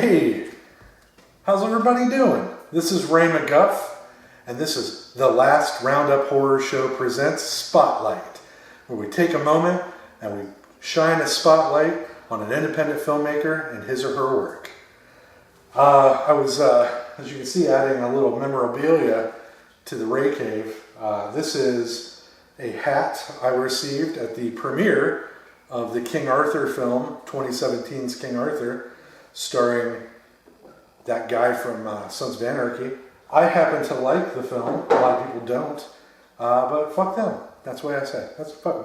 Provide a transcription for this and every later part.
Hey, how's everybody doing? This is Ray McGuff, and this is the Last Roundup Horror Show presents Spotlight, where we take a moment and we shine a spotlight on an independent filmmaker and his or her work. I was, as you can see, adding a little memorabilia to the Ray Cave. This is a hat I received at the premiere of the King Arthur film, 2017's King Arthur, starring that guy from Sons of Anarchy. I happen to like the film. A lot of people don't. But fuck them. That's the way I say. That's fuck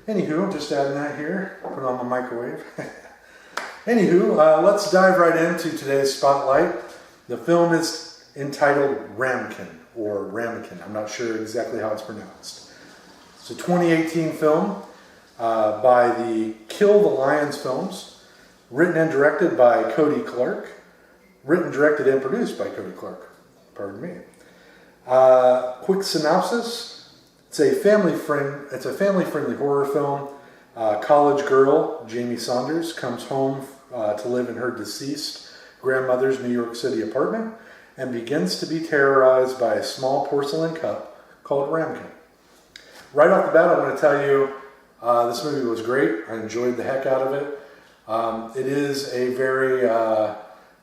them. Anywho, I'm just adding that here. Put it on my microwave. Anywho, let's dive right into today's spotlight. The film is entitled Ramekin, or Ramekin. I'm not sure exactly how it's pronounced. It's a 2018 film by the Kill the Lions films. Written and directed by Cody Clark. Written, directed, and produced by Cody Clark. Pardon me. Quick synopsis. It's a family-friendly horror film. College girl, Jamie Saunders, comes home to live in her deceased grandmother's New York City apartment and begins to be terrorized by a small porcelain cup called Ramekin. Right off the bat, I want to tell you this movie was great. I enjoyed the heck out of it. It is a very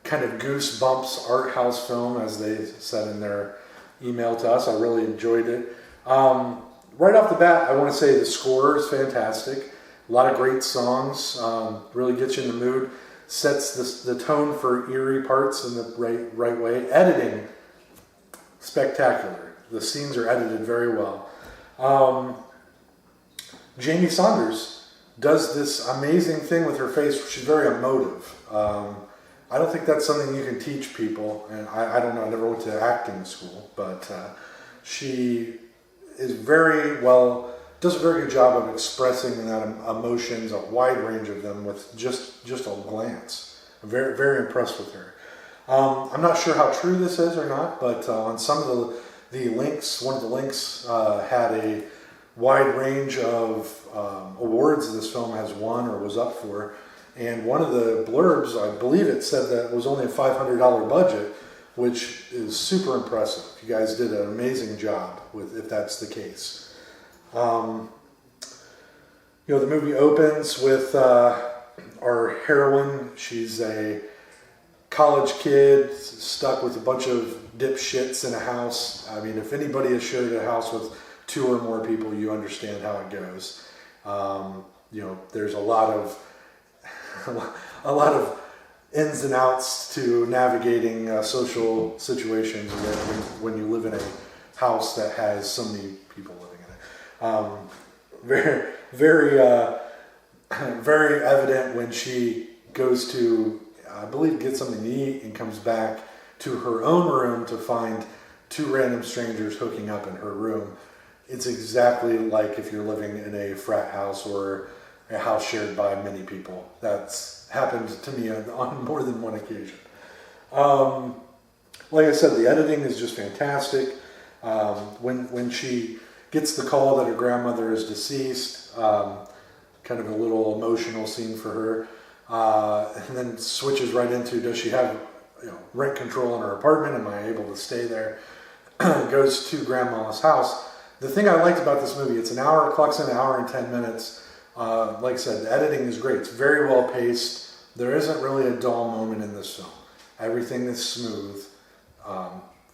kind of goosebumps art house film, as they said in their email to us. I really enjoyed it. Right off the bat, I want to say the score is fantastic. A lot of great songs. Really gets you in the mood. Sets the tone for eerie parts in the right way. Editing, spectacular. The scenes are edited very well. Jamie Saunders does this amazing thing with her face. She's very emotive. I don't think that's something you can teach people, and I don't know, I never went to acting school, but she is does a very good job of expressing that emotions, a wide range of them, with just a glance. I'm very, very impressed with her. I'm not sure how true this is or not, but on some of the links, one of the links had a wide range of awards this film has won or was up for. And one of the blurbs, I believe it said that it was only a $500 budget, which is super impressive. You guys did an amazing job if that's the case. The movie opens with our heroine. She's a college kid stuck with a bunch of dipshits in a house. I mean, if anybody has shared a house with 2 or more people, you understand how it goes. There's a lot of ins and outs to navigating social situations when you live in a house that has so many people living in it. Very, very, very evident when she goes to, I believe, get something to eat and comes back to her own room to find 2 random strangers hooking up in her room. It's exactly like if you're living in a frat house or a house shared by many people. That's happened to me on more than one occasion. Like I said, the editing is just fantastic. When she gets the call that her grandmother is deceased, kind of a little emotional scene for her, and then switches right into, does she have rent control in her apartment? Am I able to stay there? Goes to grandma's house. The thing I liked about this movie, it's clocks in an hour and 10 minutes. Like I said, the editing is great. It's very well paced. There isn't really a dull moment in this film. Everything is smooth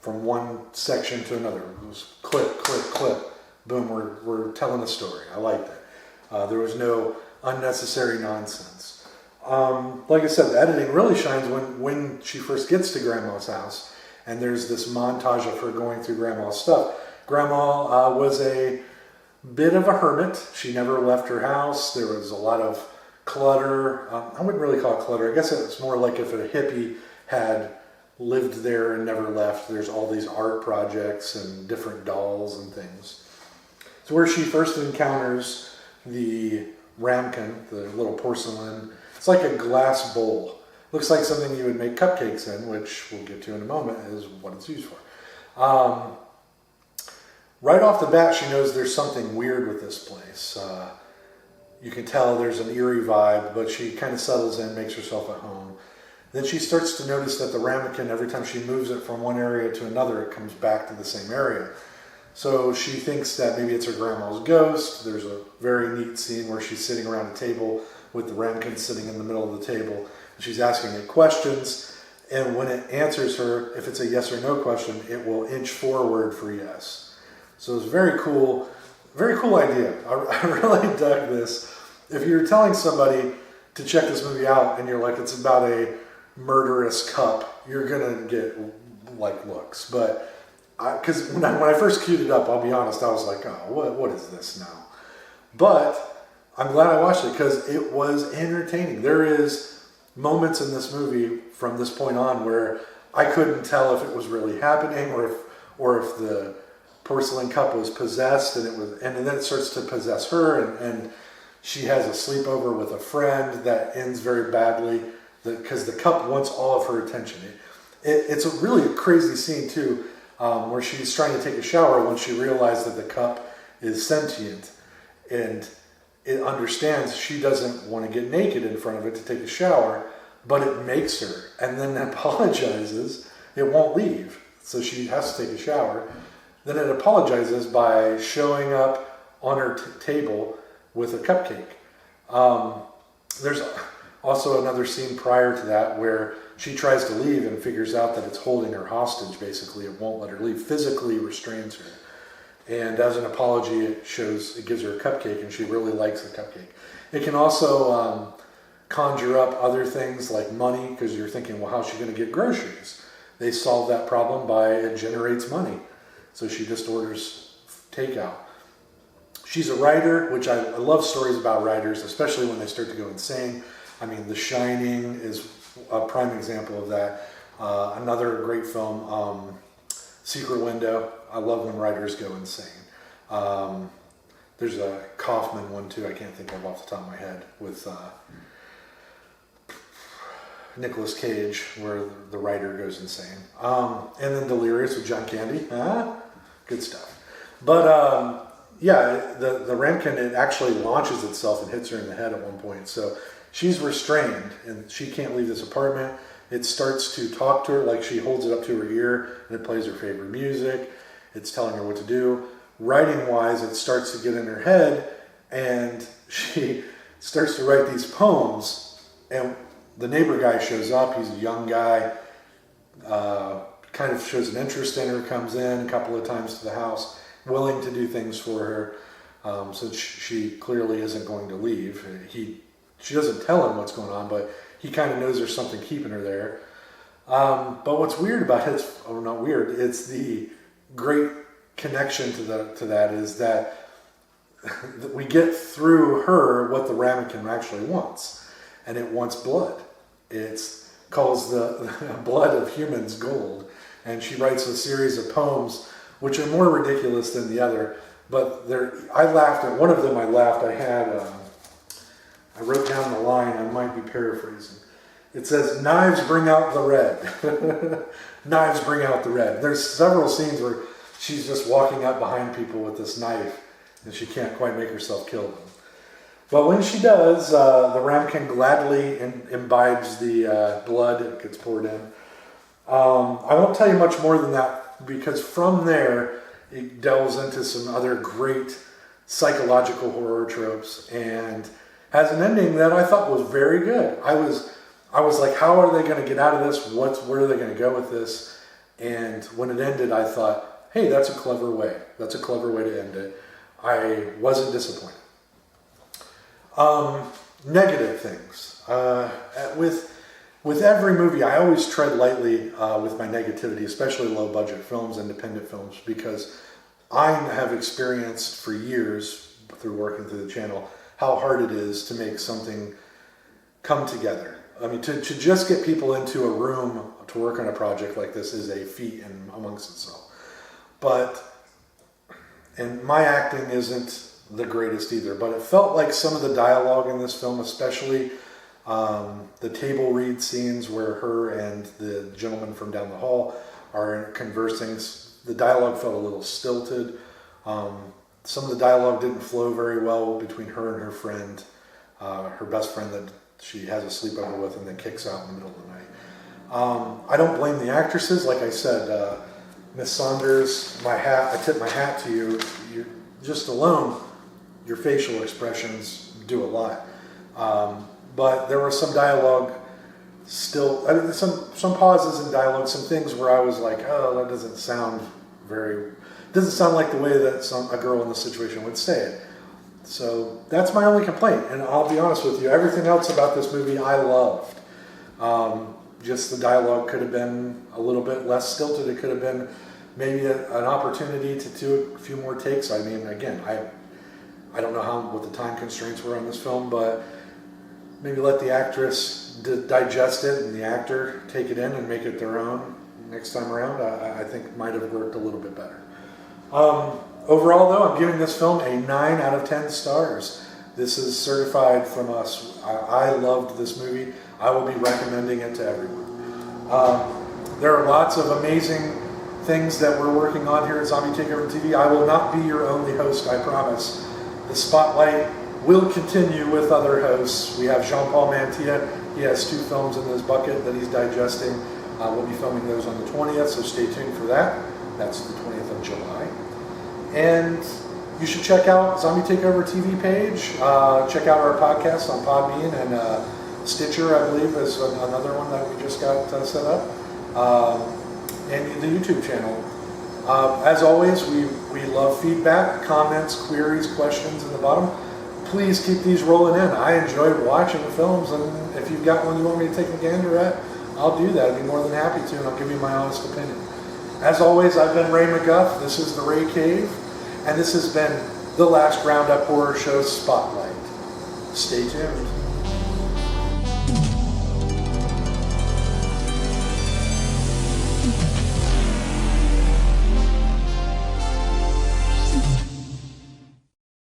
from one section to another. It was clip, clip, clip. Boom, we're telling a story. I liked it. There was no unnecessary nonsense. Like I said, the editing really shines when she first gets to Grandma's house, and there's this montage of her going through Grandma's stuff. Grandma was a bit of a hermit. She never left her house. There was a lot of clutter. I wouldn't really call it clutter. I guess it's more like if a hippie had lived there and never left. There's all these art projects and different dolls and things. So where she first encounters the ramekin, the little porcelain, it's like a glass bowl. Looks like something you would make cupcakes in, which we'll get to in a moment, is what it's used for. Right off the bat, she knows there's something weird with this place. You can tell there's an eerie vibe, but she kind of settles in, makes herself at home. Then she starts to notice that the ramekin, every time she moves it from one area to another, it comes back to the same area. So she thinks that maybe it's her grandma's ghost. There's a very neat scene where she's sitting around a table with the ramekin sitting in the middle of the table. She's asking it questions, and when it answers her, if it's a yes or no question, it will inch forward for yes. So it's very cool idea. I really dug this. If you're telling somebody to check this movie out and you're like, it's about a murderous cup, you're gonna get like looks. But because when I first queued it up, I'll be honest, I was like, oh, what is this now? But I'm glad I watched it because it was entertaining. There is moments in this movie from this point on where I couldn't tell if it was really happening or if the porcelain cup was possessed, and then it starts to possess her, and she has a sleepover with a friend that ends very badly because the cup wants all of her attention. It's a really crazy scene too, where she's trying to take a shower when she realized that the cup is sentient and it understands she doesn't want to get naked in front of it to take a shower, but it makes her, and then apologizes. It won't leave, so she has to take a shower. Then it apologizes by showing up on her table with a cupcake. There's also another scene prior to that where she tries to leave and figures out that it's holding her hostage, basically. It won't let her leave, physically restrains her. And as an apology, it gives her a cupcake, and she really likes the cupcake. It can also conjure up other things like money, because you're thinking, well, how's she going to get groceries? They solve that problem by it generates money. So she just orders takeout. She's a writer, which I love stories about writers, especially when they start to go insane. I mean, The Shining is a prime example of that. Another great film, Secret Window. I love when writers go insane. There's a Kaufman one too, I can't think of off the top of my head, with Nicolas Cage, where the writer goes insane. And then Delirious with John Candy. Good stuff. But yeah, the ramekin, it actually launches itself and hits her in the head at one point. So she's restrained and she can't leave this apartment. It starts to talk to her, like she holds it up to her ear and it plays her favorite music. It's telling her what to do. Writing wise, it starts to get in her head and she starts to write these poems. And the neighbor guy shows up. He's a young guy, kind of shows an interest in her, comes in a couple of times to the house, willing to do things for her, since she clearly isn't going to leave. She doesn't tell him what's going on, but he kind of knows there's something keeping her there. But what's weird about it, or not weird, it's the great connection to that is that we get through her what the ramekin actually wants, and it wants blood. It calls the blood of humans gold, and she writes a series of poems which are more ridiculous than the other. But I laughed at one of them. I wrote down the line. I might be paraphrasing. It says, "Knives bring out the red." Knives bring out the red. There's several scenes where she's just walking up behind people with this knife, and she can't quite make herself kill them. But when she does, the ramekin gladly imbibes the blood. It gets poured in. I won't tell you much more than that, because from there it delves into some other great psychological horror tropes and has an ending that I thought was very good. I was like, how are they going to get out of this? Where are they going to go with this? And when it ended, I thought, hey, that's a clever way. That's a clever way to end it. I wasn't disappointed. Negative things. With every movie, I always tread lightly with my negativity, especially low-budget films, independent films, because I have experienced for years, through working through the channel, how hard it is to make something come together. I mean, to just get people into a room to work on a project like this is a feat amongst itself. And my acting isn't the greatest either, but it felt like some of the dialogue in this film, especially the table read scenes where her and the gentleman from down the hall are conversing, the dialogue felt a little stilted. Some of the dialogue didn't flow very well between her and her friend, her best friend that she has a sleepover with and then kicks out in the middle of the night. I don't blame the actresses. Like I said, Miss Saunders, I tip my hat to you. You just alone, your facial expressions do a lot. But there was some dialogue still, I mean, some pauses in dialogue, some things where I was like, oh, that doesn't sound like the way that a girl in this situation would say it. So that's my only complaint. And I'll be honest with you, everything else about this movie I loved. Just the dialogue could have been a little bit less stilted. It could have been maybe an opportunity to do a few more takes. I mean, again, I don't know what the time constraints were on this film, but maybe let the actress digest it and the actor take it in and make it their own next time around. I think might have worked a little bit better. Overall, though, I'm giving this film a 9 out of 10 stars. This is certified from us. I loved this movie. I will be recommending it to everyone. There are lots of amazing things that we're working on here at Zombie Takeover TV. I will not be your only host, I promise. The spotlight will continue with other hosts. We have Jean-Paul Mantilla. He has 2 films in his bucket that he's digesting. We'll be filming those on the 20th, so stay tuned for that. That's the 20th of July. And you should check out Zombie Takeover TV page. Check out our podcast on Podbean and Stitcher, I believe, is another one that we just got set up. And the YouTube channel. As always, we love feedback, comments, queries, questions in the bottom. Please keep these rolling in. I enjoyed watching the films, and if you've got one you want me to take a gander at, I'll do that. I'd be more than happy to, and I'll give you my honest opinion. As always, I've been Ray McGuff. This is the Ray Cave, and this has been the last Roundup Horror Show Spotlight. Stay tuned.